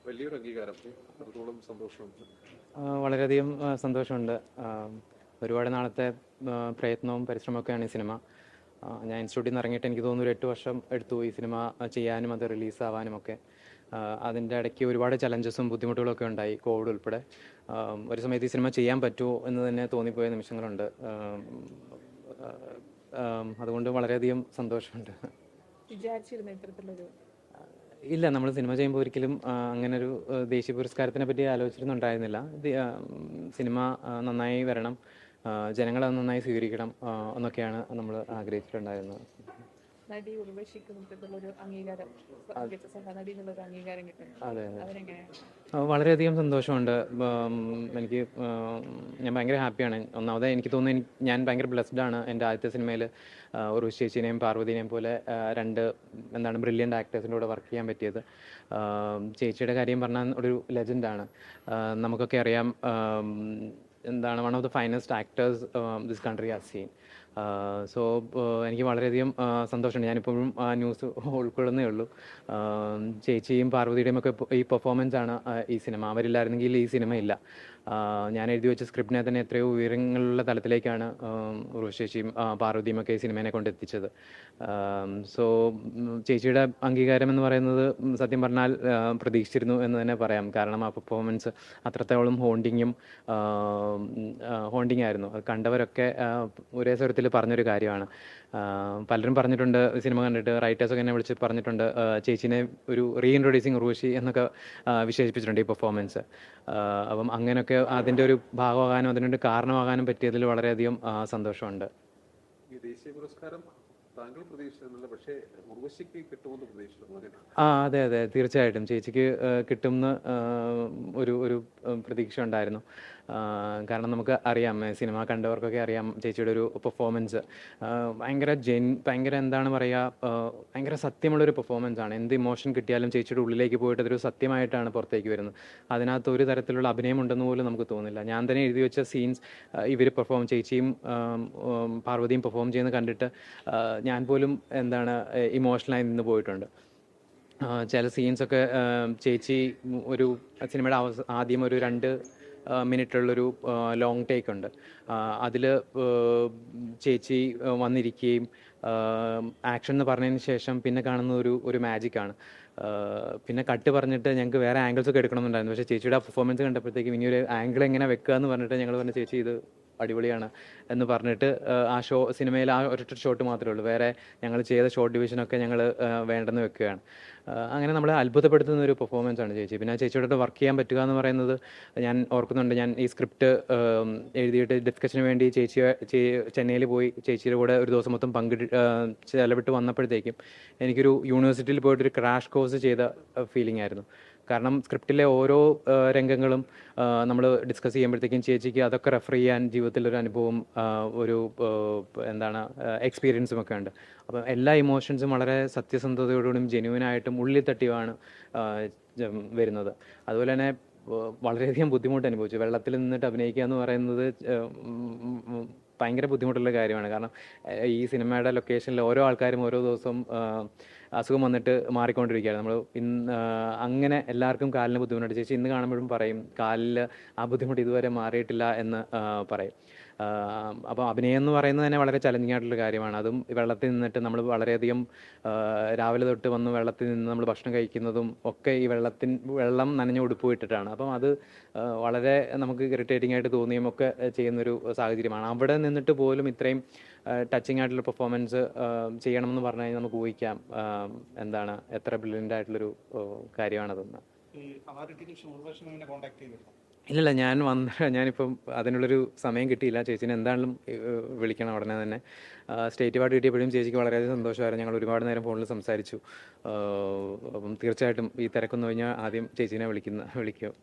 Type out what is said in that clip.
വലിയൊരു അംഗീകാരം. അത്രത്തോളം സന്തോഷമുണ്ട്. വളരെയധികം സന്തോഷമുണ്ട്. ഒരുപാട് നാളത്തെ പ്രയത്നവും പരിശ്രമമൊക്കെയാണ് ഈ സിനിമ. ഞാൻ ഇൻസ്റ്റിറ്റ്യൂട്ടിൽ നിന്ന് ഇറങ്ങിയിട്ട് എനിക്ക് തോന്നുന്നു ഒരു 8 വർഷം എടുത്തു ഈ സിനിമ ചെയ്യാനും അത് റിലീസാവാനും ഒക്കെ. അതിൻ്റെ ഇടയ്ക്ക് ഒരുപാട് ചലഞ്ചസും ബുദ്ധിമുട്ടുകളൊക്കെ ഉണ്ടായി, കോവിഡ് ഉൾപ്പെടെ. ഒരു സമയത്ത് ഈ സിനിമ ചെയ്യാൻ പറ്റുമോ എന്ന് തന്നെ തോന്നിപ്പോയ നിമിഷങ്ങളുണ്ട്. അതുകൊണ്ട് വളരെയധികം സന്തോഷമുണ്ട്. വിചാരിച്ചിരുന്നു ഇത്തരത്തിലൊരു ഇല്ല, നമ്മൾ സിനിമ ചെയ്യുമ്പോൾ ഒരിക്കലും അങ്ങനൊരു ദേശീയ പുരസ്കാരത്തിനെ പറ്റി ആലോചിച്ചിട്ടുണ്ടായിരുന്നില്ല. സിനിമ നന്നായി വരണം, ജനങ്ങളത് നന്നായി സ്വീകരിക്കണം എന്നൊക്കെയാണ് നമ്മൾ ആഗ്രഹിച്ചിട്ടുണ്ടായിരുന്നത്. നടി ഉർവശിക്ക് ഇത്തരത്തിലുള്ളൊരു അംഗീകാരം, മികച്ച സഹനടി എന്നുള്ളൊരു അംഗീകാരം കിട്ടുന്നു. അതെ, അതിനെങ്ങനെയാണ്? വളരെയധികം സന്തോഷമുണ്ട്. എനിക്ക് ഞാൻ ഭയങ്കര ഹാപ്പിയാണ്. ഒന്നാമത് എനിക്ക് തോന്നുന്നു ഞാൻ ഭയങ്കര ബ്ലെസ്ഡാണ്. എൻ്റെ ആദ്യത്തെ സിനിമയിൽ ഉർവശി ചേച്ചീനെയും പാർവതിനെയും പോലെ രണ്ട് ബ്രില്യൻ്റ് ആക്ടേഴ്സിൻ്റെ കൂടെ വർക്ക് ചെയ്യാൻ പറ്റിയത്. ചേച്ചിയുടെ കാര്യം പറഞ്ഞാൽ ഒരു ലെജൻഡാണ്. നമുക്കൊക്കെ അറിയാം, one of the finest actors this country has seen. So എനിക്ക് വളരെയധികം സന്തോഷമുണ്ട്. ഞാനിപ്പോഴും ആ ന്യൂസ് ഉൾക്കൊള്ളുന്നേ ഉള്ളൂ. ചേച്ചിയും പാർവതിയുടെയും ഒക്കെ ഈ പെർഫോമൻസാണ് ഈ സിനിമ. അവരില്ലായിരുന്നെങ്കിൽ ഈ സിനിമ ഇല്ല. ഞാൻ എഴുതി വെച്ച സ്ക്രിപ്റ്റിനെ തന്നെ എത്രയോ ഉയരങ്ങളുള്ള തലത്തിലേക്കാണ് ഉർവശിയും പാർവതിയും ഒക്കെ ഈ സിനിമേനെ കൊണ്ടെത്തിച്ചത്. സോ ചേച്ചിയുടെ അംഗീകാരം എന്ന് പറയുന്നത് സത്യം പറഞ്ഞാൽ പ്രതീക്ഷിച്ചിരുന്നു എന്ന് തന്നെ പറയാം. കാരണം ആ പെർഫോമൻസ് അത്രത്തോളം ഹോണ്ടിങ് ആയിരുന്നു. അത് കണ്ടവരൊക്കെ ഒരേ സ്വരത്തിൽ പറഞ്ഞൊരു കാര്യമാണ്. പലരും പറഞ്ഞിട്ടുണ്ട്, സിനിമ കണ്ടിട്ട് റൈറ്റേഴ്സൊക്കെ എന്നെ വിളിച്ച് പറഞ്ഞിട്ടുണ്ട്, ചേച്ചീനെ ഒരു റീഇൻട്രൊഡ്യൂസിങ് ഉർവശി എന്നൊക്കെ വിശേഷിപ്പിച്ചിട്ടുണ്ട് ഈ പെർഫോമൻസ്. അപ്പം അങ്ങനെയൊക്കെ അതിൻ്റെ ഒരു ഭാഗമാകാനും അതിനൊരു കാരണമാകാനും പറ്റിയതിൽ വളരെയധികം സന്തോഷമുണ്ട്. ഈ ദേശീയ പുരസ്കാരം താങ്കൾ പ്രതീക്ഷിച്ചിരുന്നില്ല, പക്ഷേ ഉർവശിക്ക് കിട്ടുമെന്ന് പ്രതീക്ഷിച്ചിരുന്നു. അതെ അതെ, തീർച്ചയായിട്ടും ചേച്ചിക്ക് കിട്ടുമെന്ന് ഒരു പ്രതീക്ഷ ഉണ്ടായിരുന്നു. കാരണം നമുക്ക് അറിയാം, സിനിമ കണ്ടവർക്കൊക്കെ അറിയാം ചേച്ചിയുടെ ഒരു പെർഫോമൻസ് ഭയങ്കര എന്താണ് പറയുക, ഭയങ്കര സത്യമുള്ളൊരു പെർഫോമൻസാണ്. എന്ത് ഇമോഷൻ കിട്ടിയാലും ചേച്ചിയുടെ ഉള്ളിലേക്ക് പോയിട്ട് അതൊരു സത്യമായിട്ടാണ് പുറത്തേക്ക് വരുന്നത്. അതിനകത്ത് ഒരു തരത്തിലുള്ള അഭിനയം ഉണ്ടെന്ന് പോലും നമുക്ക് തോന്നില്ല. ഞാൻ തന്നെ എഴുതി വെച്ച സീൻസ് ഇവർ ചേച്ചിയും പാർവതിയും പെർഫോം ചെയ്യുന്നത് കണ്ടിട്ട് ഞാൻ പോലും ഇമോഷണലായി നിന്ന് പോയിട്ടുണ്ട്. ചില സീൻസൊക്കെ ചേച്ചി ഒരു സിനിമയുടെ ആദ്യം ഒരു 2 മിനിറ്റുള്ളൊരു ലോങ് ടേക്ക് ഉണ്ട്. അതിൽ ചേച്ചി വന്നിരിക്കുകയും ആക്ഷൻ എന്ന് പറഞ്ഞതിന് ശേഷം പിന്നെ കാണുന്ന ഒരു മാജിക്കാണ്. പിന്നെ കട്ട് പറഞ്ഞിട്ട് ഞങ്ങൾക്ക് വേറെ ആംഗിൾസൊക്കെ എടുക്കണമെന്നുണ്ടായിരുന്നു. പക്ഷേ ചേച്ചിയുടെ ആ പെർഫോമൻസ് കണ്ടപ്പോഴത്തേക്കും ഇനി ഒരു ആംഗിൾ എങ്ങനെ വെക്കുക എന്ന് പറഞ്ഞിട്ട് ഞങ്ങൾ പറഞ്ഞു, ചേച്ചി ഇത് അടിപൊളിയാണ് എന്ന് പറഞ്ഞിട്ട് ആ സിനിമയിൽ ആ ഒരൊറ്റ ഷോട്ട് മാത്രമേ ഉള്ളൂ. വേറെ ഞങ്ങൾ ചെയ്ത ഷോട്ട് ഡിവിഷനൊക്കെ ഞങ്ങൾ വേണ്ടെന്ന് വെക്കുകയാണ്. അങ്ങനെ നമ്മളെ അത്ഭുതപ്പെടുത്തുന്ന ഒരു പെർഫോമൻസാണ് ചേച്ചി. പിന്നെ ചേച്ചിയോട് വർക്ക് ചെയ്യാൻ പറ്റുക എന്ന് പറയുന്നത് ഞാൻ ഓർക്കുന്നുണ്ട്. ഞാൻ ഈ സ്ക്രിപ്റ്റ് എഴുതിയിട്ട് ഡിസ്കഷന് വേണ്ടി ചെന്നൈയിൽ പോയി ചേച്ചിയുടെ കൂടെ ഒരു ദിവസം മൊത്തം ചെലവിട്ട് വന്നപ്പോഴത്തേക്കും എനിക്കൊരു യൂണിവേഴ്സിറ്റിയിൽ പോയിട്ടൊരു ക്രാഷ് കോഴ്സ് ചെയ്ത ഫീലിംഗ് ആയിരുന്നു. കാരണം സ്ക്രിപ്റ്റിലെ ഓരോ രംഗങ്ങളും നമ്മൾ ഡിസ്കസ് ചെയ്യുമ്പോഴത്തേക്കും ചേച്ചിക്ക് അതൊക്കെ റെഫർ ചെയ്യാൻ ജീവിതത്തിലൊരു അനുഭവം, ഒരു എക്സ്പീരിയൻസും ഒക്കെ ഉണ്ട്. അപ്പം എല്ലാ ഇമോഷൻസും വളരെ സത്യസന്ധതയോടും ജെന്യുവനായിട്ടും ഉള്ളിൽ തട്ടിയുമാണ് വരുന്നത്. അതുപോലെ തന്നെ വളരെയധികം ബുദ്ധിമുട്ട് അനുഭവിച്ചു. വെള്ളത്തിൽ നിന്നിട്ട് അഭിനയിക്കുക എന്ന് പറയുന്നത് ഭയങ്കര ബുദ്ധിമുട്ടുള്ള കാര്യമാണ്. കാരണം ഈ സിനിമയുടെ ലൊക്കേഷനിൽ ഓരോ ആൾക്കാരും ഓരോ ദിവസവും അസുഖം വന്നിട്ട് മാറിക്കൊണ്ടിരിക്കുകയാണ്. അങ്ങനെ എല്ലാവർക്കും കാലിന് ബുദ്ധിമുട്ടുണ്ട്. ചേച്ചി ഇന്ന് കാണുമ്പോഴും പറയും, കാലിൽ ആ ബുദ്ധിമുട്ട് ഇതുവരെ മാറിയിട്ടില്ല എന്ന് പറയും. അപ്പോൾ അഭിനയം എന്ന് പറയുന്നത് തന്നെ വളരെ ചലഞ്ചിങ് ആയിട്ടുള്ള കാര്യമാണ്. അതും വെള്ളത്തിൽ നിന്നിട്ട് നമ്മൾ വളരെയധികം രാവിലെ തൊട്ട് വന്ന് വെള്ളത്തിൽ നിന്ന് നമ്മൾ ഭക്ഷണം കഴിക്കുന്നതും ഒക്കെ ഈ വെള്ളം നനഞ്ഞ ഉടുപ്പ് ഇട്ടിട്ടാണ്. അപ്പം അത് വളരെ നമുക്ക് ഇറിറ്റേറ്റിംഗ് ആയിട്ട് തോന്നിയും ഒക്കെ ചെയ്യുന്നൊരു സാഹചര്യമാണ്. അവിടെ നിന്നിട്ട് പോലും ഇത്രയും ടച്ചിങ് ആയിട്ടുള്ള പെർഫോമൻസ് ചെയ്യണമെന്ന് പറഞ്ഞു കഴിഞ്ഞാൽ നമുക്ക് ഊഹിക്കാം എത്ര ബ്രില്യൻ്റ് ആയിട്ടുള്ളൊരു കാര്യമാണതെന്ന്. ഇല്ലല്ല, ഞാനിപ്പം അതിനുള്ളൊരു സമയം കിട്ടിയില്ല. ചേച്ചീനെ എന്തായാലും വിളിക്കണം ഉടനെ തന്നെ. സ്റ്റേറ്റ് അവാർഡ് കിട്ടിയപ്പോഴും ചേച്ചിക്ക് വളരെയധികം സന്തോഷമായിരുന്നു. ഞങ്ങൾ ഒരുപാട് നേരം ഫോണിൽ സംസാരിച്ചു. അപ്പം തീർച്ചയായിട്ടും ഈ തിരക്കൊന്നു കഴിഞ്ഞാൽ ആദ്യം ചേച്ചീനെ വിളിക്കും.